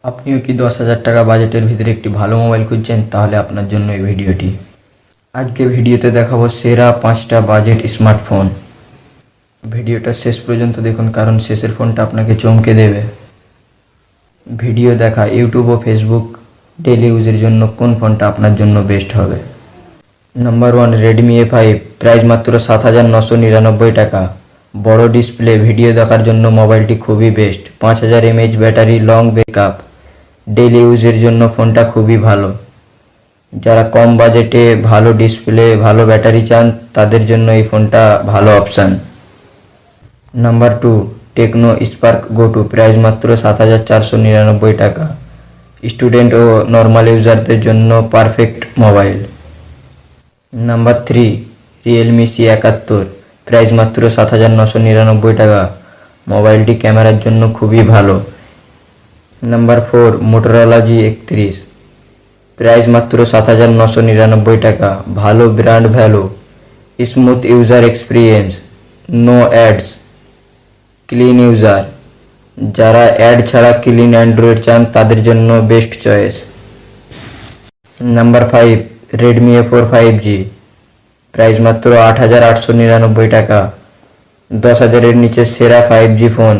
আপনিও কি 10,000 টাকা বাজেটের ভিতরে একটি ভালো মোবাইল খুঁজছেন? তাহলে আপনার জন্য এই ভিডিওটি। আজকে ভিডিওতে দেখাবো সেরা 5টা বাজেট স্মার্টফোন। ভিডিওটা শেষ পর্যন্ত দেখুন, কারণ শেষের ফোনটা আপনাকে চমকে দেবে। ভিডিও দেখা ইউটিউব ও ফেসবুক ডেইলি ইউজের জন্য কোন ফোনটা আপনার জন্য বেস্ট হবে? নাম্বার 1, রেডমি A5, প্রাইস মাত্র 7,999 টাকা। বড় ডিসপ্লে, ভিডিও দেখার জন্য মোবাইলটি খুবই best. 5000 mAh battery, long backup, daily ইউজের জন্য ফোনটা খুবই ভালো। যারা কম বাজেটে ভালো ডিসপ্লে, ভালো ব্যাটারি চান তাদের জন্য এই ফোনটা ভালো option. Number 2, techno Spark Go two, price মাত্র 7,499 টাকা। স্টুডেন্ট ও নর্মাল ইউজারদের জন্য perfect mobile. Number 3, Realme C71, price মাত্র 7,999 টাকা। মোবাইলটি ক্যামেরার জন্য খুবই ভালো। নাম্বার 4, মোটোরোলা G31, প্রাইস মাত্র 7,999 টাকা। ভালো brand value, smooth user experience, no ads, clean user. যারা অ্যাড ছাড়া ক্লিন অ্যান্ড্রয়েড চান তাদের জন্য best choice. Number 5, Redmi A4 5G, price মাত্র 8,899 টাকা। 10,000-এর নিচে সেরা 5G phone,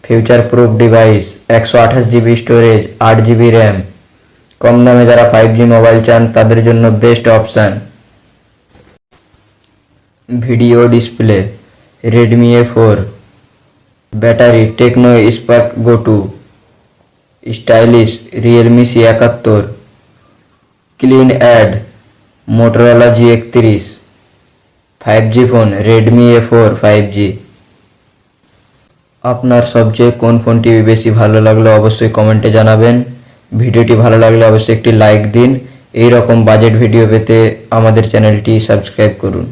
future proof device, 128GB storage, 8GB RAM. কম দামে যারা 5G মোবাইল চান তাদের জন্য best option. Video display, Redmi A4, battery Tecno Spark Go two, stylish Realme C71, clean ad Motorola G31, 5G phone Redmi A4 5G। আপনার সবচেয়ে কোন ফোনটি বেশি ভালো লাগলো অবশ্যই কমেন্টে জানাবেন। ভিডিওটি ভালো লাগলে অবশ্যই একটি লাইক দিন। এই রকম বাজেট ভিডিও পেতে আমাদের চ্যানেলটি সাবস্ক্রাইব করুন।